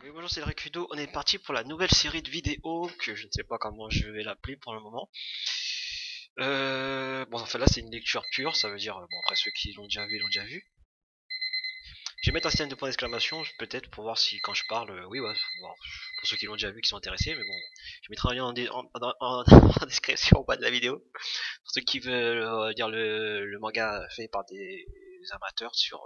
Oui, bonjour, c'est le Recudo. On est parti pour la nouvelle série de vidéos que je ne sais pas comment je vais l'appeler pour le moment. Bon, enfin là, c'est une lecture pure, ça veut dire, bon, après ceux qui l'ont déjà vu, l'ont déjà vu. Je vais mettre un système de point d'exclamation, peut-être, pour voir si quand je parle, oui, ouais, bon, pour ceux qui l'ont déjà vu, qui sont intéressés, mais bon, je mettrai un lien en description au bas de la vidéo. Pour ceux qui veulent dire le manga fait par des amateurs sur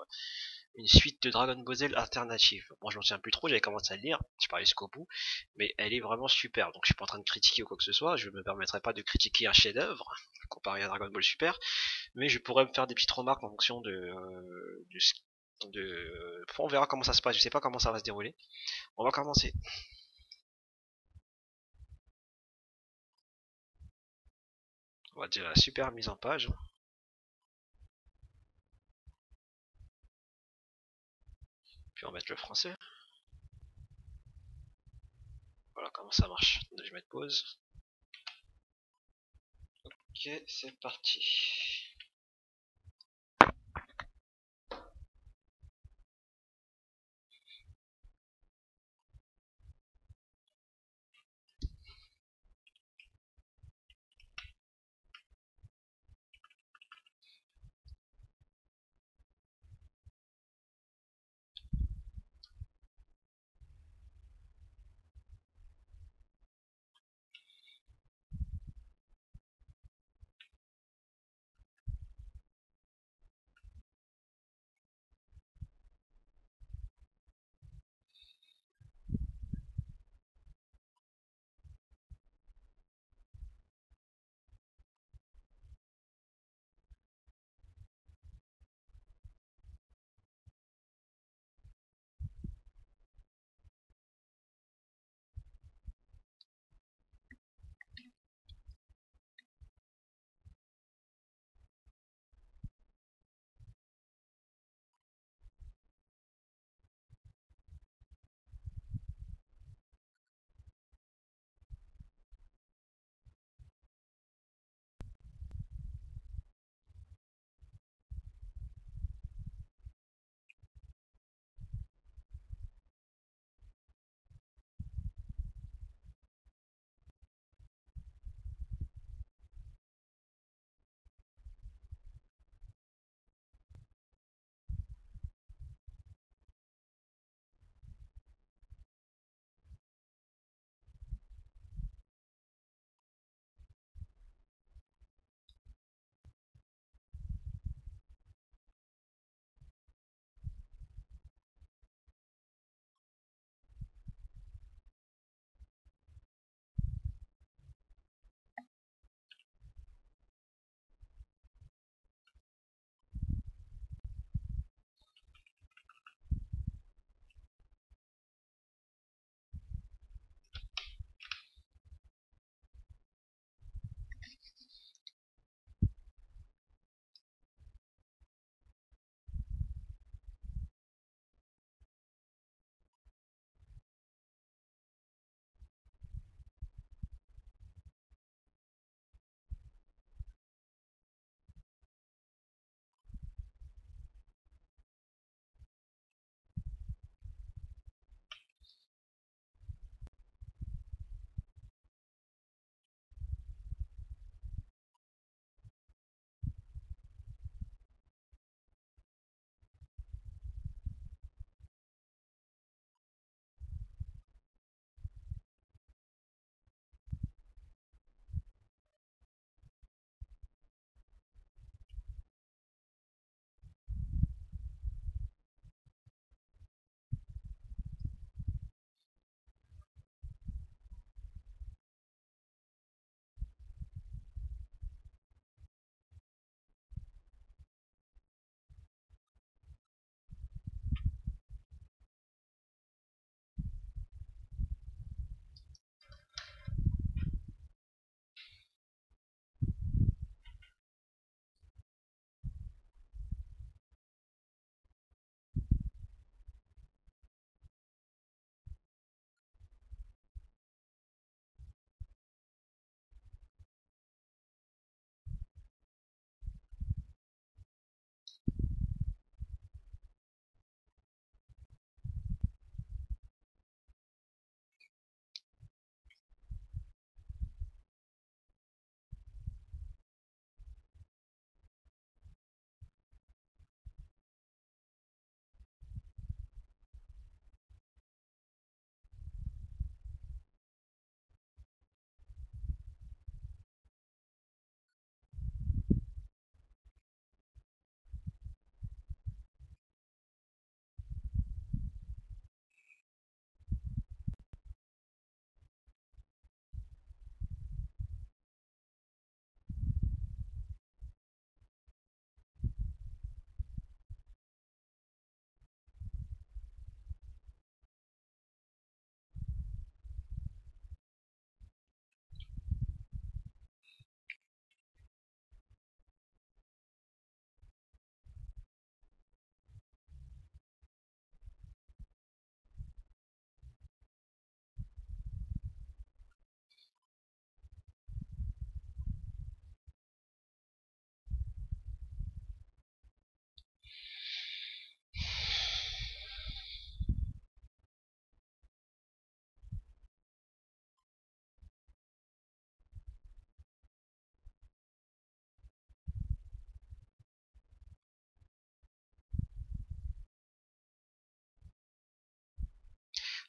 une suite de Dragon Ball Z alternative. Moi, je m'en souviens plus trop, j'avais commencé à le lire, je parlais jusqu'au bout, mais elle est vraiment super. Donc, je suis pas en train de critiquer ou quoi que ce soit, je me permettrai pas de critiquer un chef-d'œuvre comparé à Dragon Ball Super, mais je pourrais me faire des petites remarques en fonction on verra comment ça se passe, je sais pas comment ça va se dérouler. On va commencer. On va dire la super mise en page. Puis on va mettre le français. Voilà comment ça marche. Je vais mettre pause. Ok, c'est parti.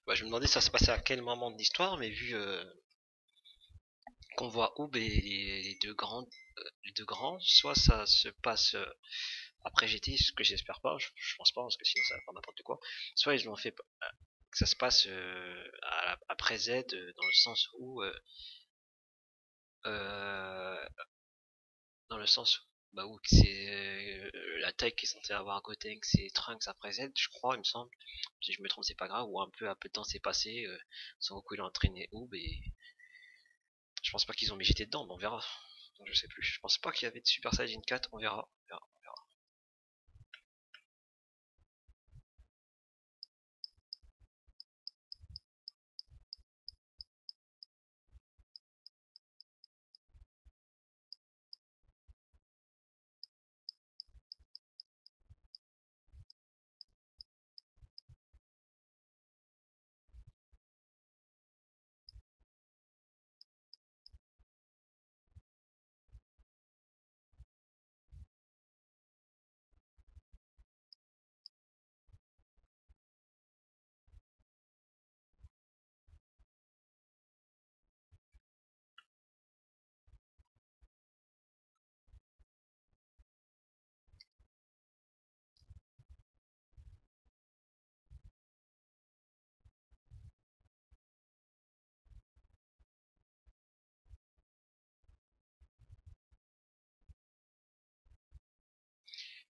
Bah, je me demandais ça se passait à quel moment de l'histoire, mais vu qu'on voit Oob et les deux grands, soit ça se passe après GT, ce que j'espère pas, je pense pas, parce que sinon ça va faire n'importe quoi. Soit ils ont fait que ça se passe après Z, dans le sens où euh, dans le sens bah où c'est la taille qui est censée avoir Gotenks c'est Trunks après Z, je crois, il me semble. Si je me trompe, c'est pas grave, ou un peu de temps s'est passé, Son Goku il a entraîné Oob et je pense pas qu'ils ont mis GT dedans, mais on verra. Donc, je sais plus. Je pense pas qu'il y avait de Super Saiyan 4, on verra. On verra.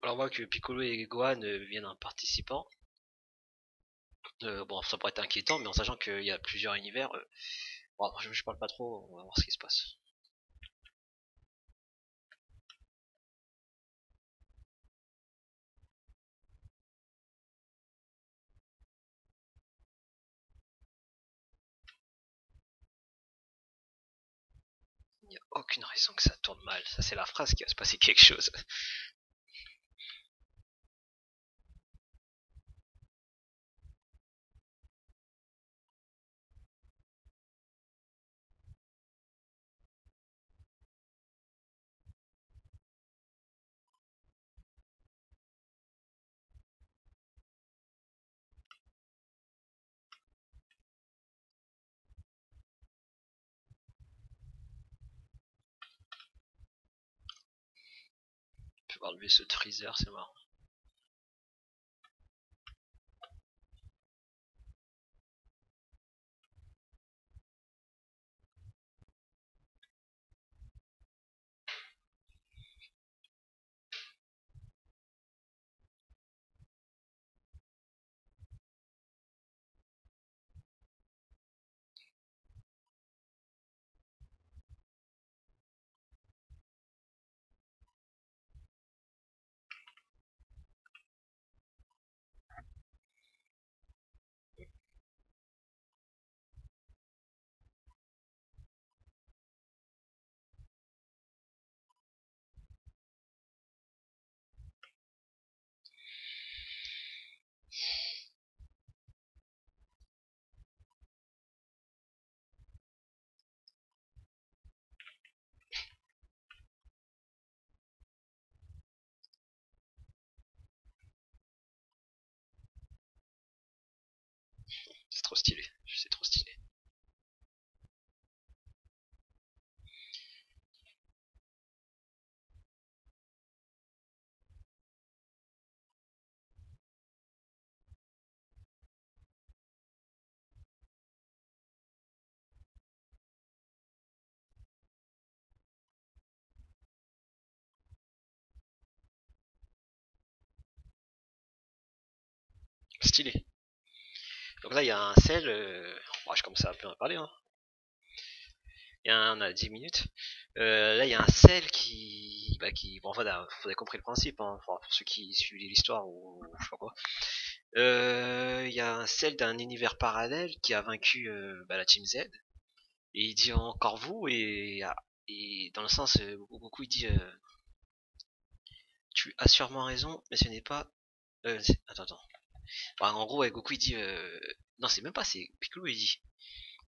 Alors on voit que Piccolo et Gohan viennent en participant. Bon, ça pourrait être inquiétant, mais en sachant qu'il y a plusieurs univers, bon, je parle pas trop, on va voir ce qui se passe. Il n'y a aucune raison que ça tourne mal. Ça, c'est la phrase qui va se passer quelque chose. Je vais enlever ce Treezer, c'est marrant. C'est trop stylé. C'est trop stylé. Stylé. Donc là, il y a un sel. Bon, je commence à un peu à parler. Hein. On a 10 minutes. Là, il y a un sel qui, bon, en fait, vous avez compris le principe, hein, pour ceux qui suivent l'histoire ou je sais pas quoi. Il y a un sel d'un univers parallèle qui a vaincu la Team Z. Et il dit encore vous et dans le sens, Goku il dit tu as sûrement raison, mais ce n'est pas. Attends. Enfin, en gros, ouais, Goku il dit non, c'est même pas, c'est Piccolo il dit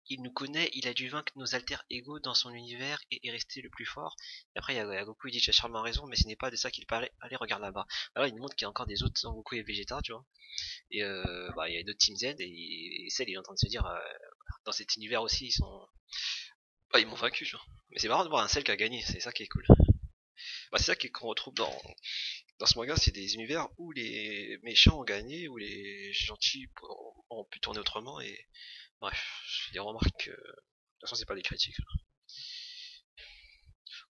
il nous connaît, il a dû vaincre nos alter ego dans son univers et est resté le plus fort. Et après, il y a Goku, il dit, tu as sûrement raison, mais ce n'est pas de ça qu'il parlait. Allez, regarde là-bas. Alors, il nous montre qu'il y a encore des autres Son Goku et Vegeta, tu vois. Et bah, il y a d'autres Team Z, et Cell, il est en train de se dire, dans cet univers aussi, ils sont. Bah, ils m'ont vaincu, tu vois. Mais c'est marrant de voir un Cell qui a gagné, c'est ça qui est cool. Bah, c'est ça qu'on retrouve dans ce manga, c'est des univers où les méchants ont gagné, où les gentils ont pu tourner autrement, et bref, les remarques, de toute façon, c'est pas des critiques.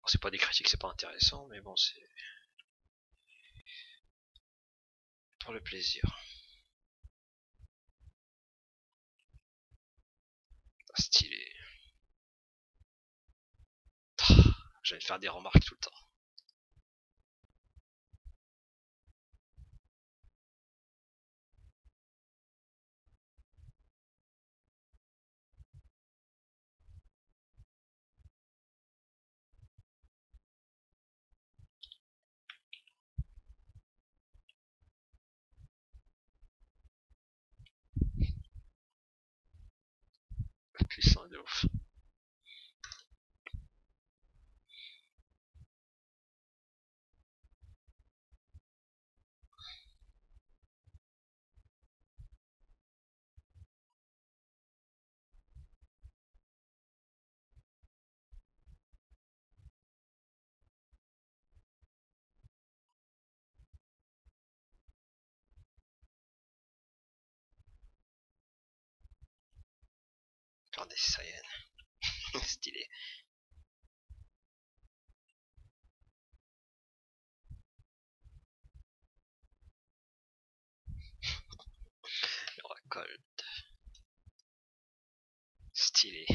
Bon, c'est pas des critiques, c'est pas intéressant, mais bon, c'est pour le plaisir. Ah, stylé. Je vais faire des remarques tout le temps. Puissant de ouf. Faire des Saiyans. Stylé. Oracle. Stylé.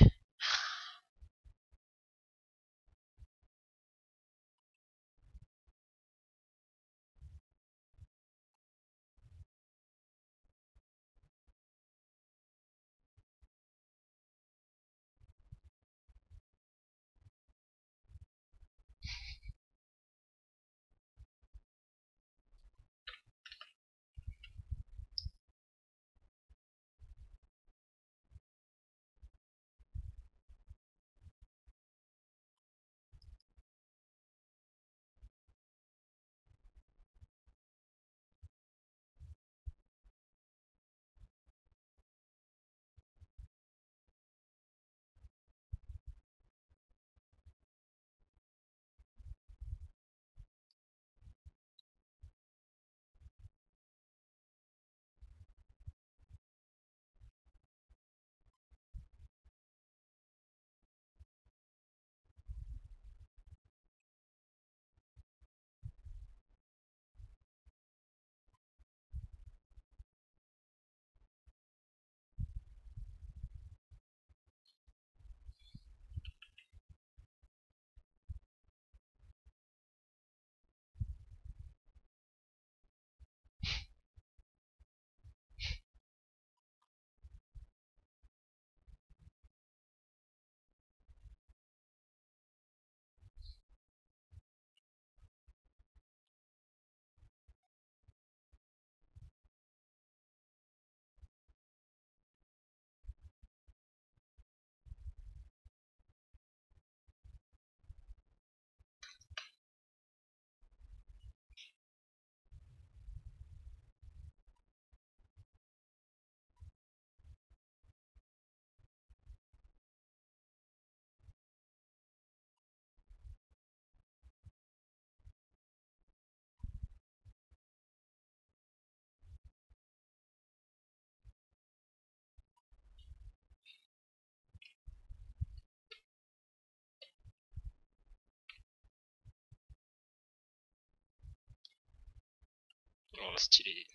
Oh, stylé.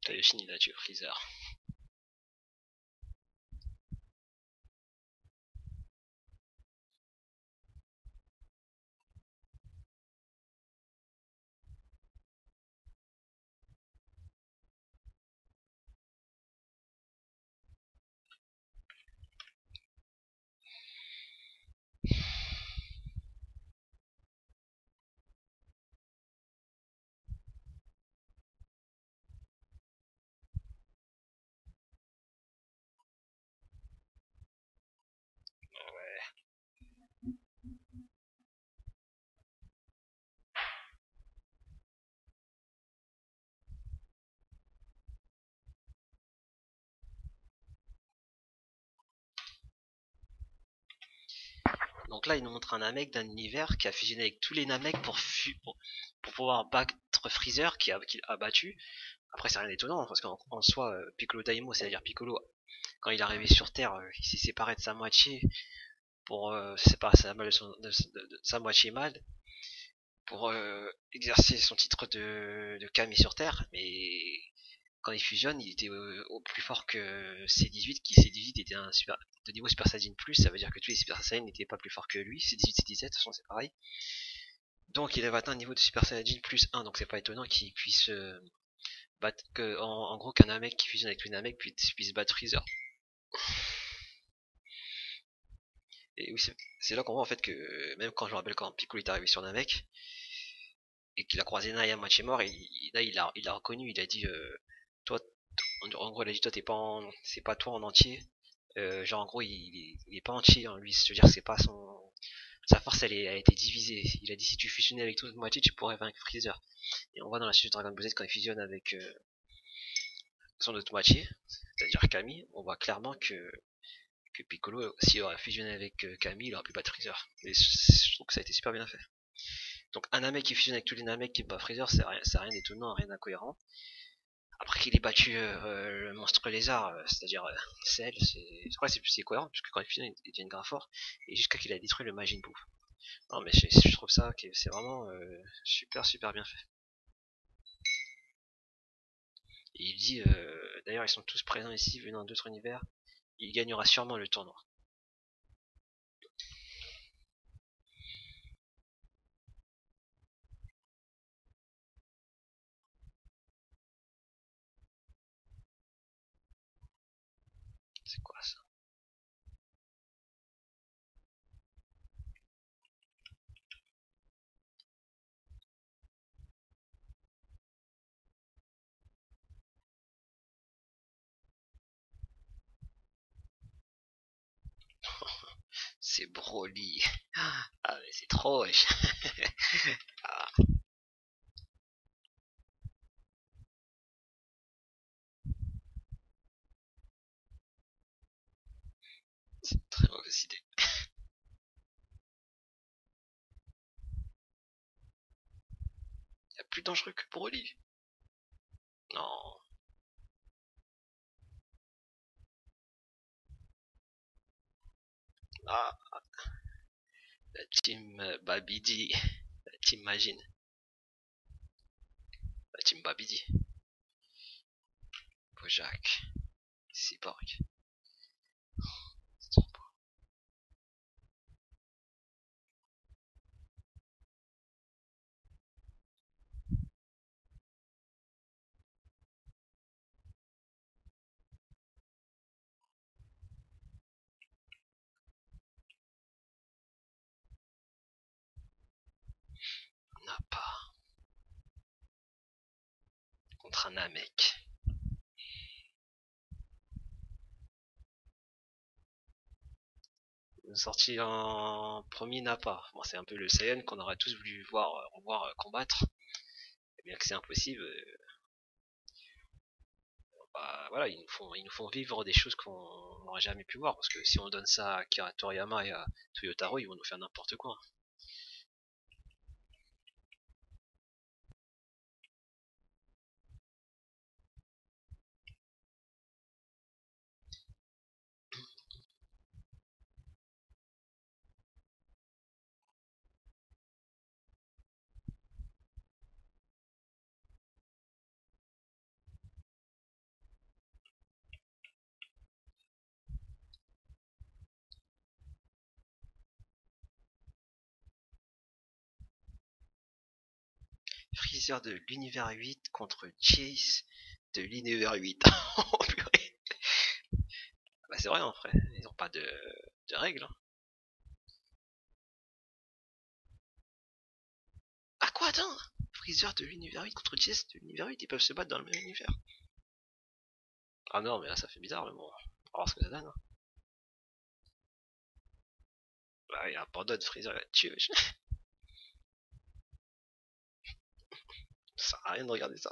T'avais fini là, tu Freezer. Donc là, il nous montre un Namek d'un univers qui a fusionné avec tous les Namek pour pouvoir battre Freezer qui a battu. Après, c'est rien d'étonnant parce qu'en soi, Piccolo Daimo, c'est-à-dire Piccolo, quand il est arrivé sur Terre, il s'est séparé de sa moitié pour séparer de sa moitié mâle pour exercer son titre de Kami sur Terre. Mais quand il fusionne, il était au plus fort que C18, qui C18 était un super, de niveau Super Saiyan Plus, ça veut dire que tous les Super Saiyan n'étaient pas plus forts que lui, C18, C17, de toute façon c'est pareil. Donc il avait atteint un niveau de Super Saiyan Plus 1, donc c'est pas étonnant qu'il puisse battre, en gros qu'un Namek qui fusionne avec tous les Namek puisse battre Freezer. Et oui, c'est là qu'on voit en fait que, même quand je me rappelle quand Piccolo est arrivé sur Namek, et qu'il a croisé Naï à moitié mort, là il a reconnu, il a dit, toi, en gros il a dit toi t'es pas c'est pas toi en entier, genre en gros il est pas entier en lui, c'est-à-dire c'est pas sa force elle a été divisée, il a dit si tu fusionnais avec toute moitié tu pourrais vaincre Freezer, et on voit dans la suite de Dragon Ball Z quand il fusionne avec son autre moitié, c'est-à-dire Kami, on voit clairement que Piccolo, s'il aurait fusionné avec Kami, il aurait pu battre Freezer, et je trouve que ça a été super bien fait. Donc un Namek qui fusionne avec tous les Namek qui bat Freezer, c'est rien d'étonnant, rien d'incohérent. Après qu'il ait battu le monstre lézard, c'est-à-dire Cell, c'est cohérent, puisque quand il fusionne, il devient grave fort, et jusqu'à qu'il a détruit le Majin Buu. Non mais je trouve ça que c'est vraiment super bien fait. Et il dit, d'ailleurs ils sont tous présents ici, venant d'autres univers, il gagnera sûrement le tournoi. C'est quoi ça? C'est Broly. Ah mais c'est trop wesh. Ah, c'est une très mauvaise idée. Il y a plus dangereux que Broly. Non. Ah, la team Babidi. La team Majin. La team Babidi. Bojack. Cyborg. N'a pas. Contre un Namek. Sorti en premier Nappa. Bon, c'est un peu le Saiyan qu'on aurait tous voulu revoir combattre. Et bien que c'est impossible, bah, voilà, ils nous font vivre des choses qu'on n'aurait jamais pu voir. Parce que si on donne ça à Akira Toriyama et à Toyotaro, ils vont nous faire n'importe quoi. Freezer de l'univers 8 contre Chase de l'univers 8. Oh purée. Bah c'est vrai en vrai, ils ont pas de règles. Hein. Ah quoi, attends, Freezer de l'univers 8 contre Chase de l'univers 8, ils peuvent se battre dans le même univers. Ah non, mais là ça fait bizarre, mais bon, on va voir ce que ça donne. Hein. Bah il abandonne Freezer, il a tué. Ça sert à rien de regarder ça.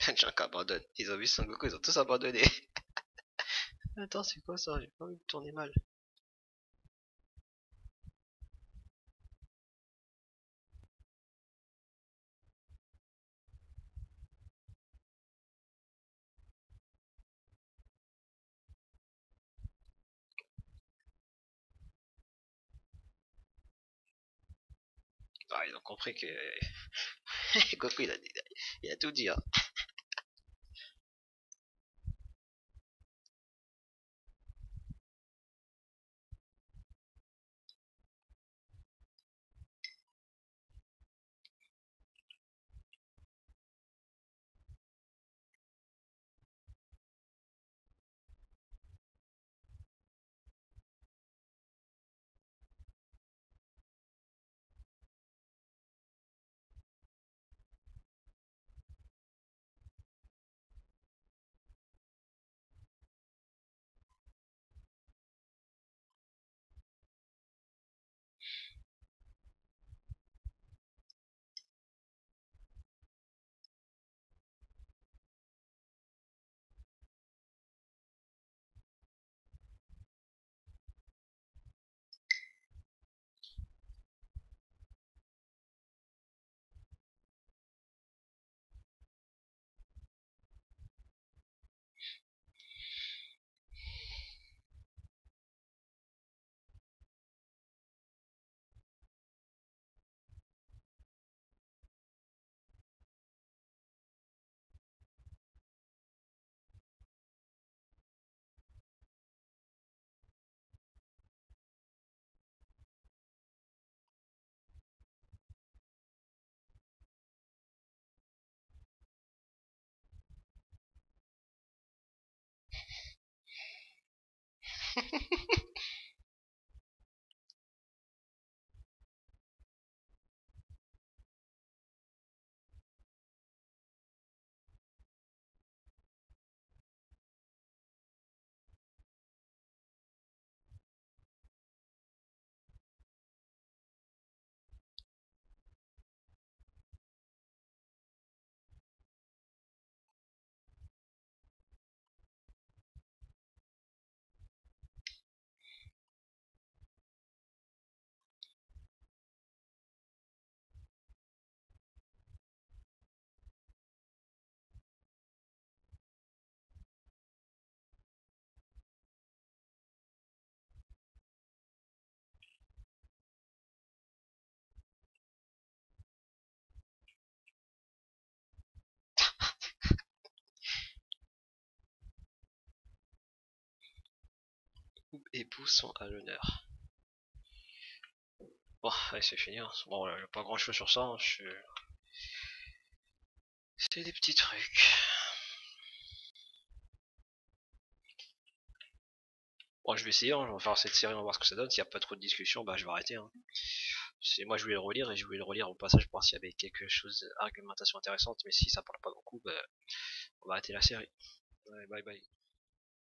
Plein de gens qui abandonnent. Ils ont vu Son Goku, ils ont tous abandonné. Attends, c'est quoi ça? J'ai pas envie de tourner mal. Ah, ils ont compris que Goku il a tout dit. Hein. Époux sont à l'honneur. Bon, allez, c'est fini. Hein. Bon, voilà, pas grand chose sur ça. Hein. C'est des petits trucs. Bon, je vais essayer. Hein. Je vais faire cette série, on va voir ce que ça donne. S'il n'y a pas trop de discussion, bah je vais arrêter. Hein. Moi, je voulais le relire et je voulais le relire au passage pour voir s'il y avait quelque chose d'argumentation intéressante. Mais si ça parle pas beaucoup, bah on va arrêter la série. Ouais, bye bye.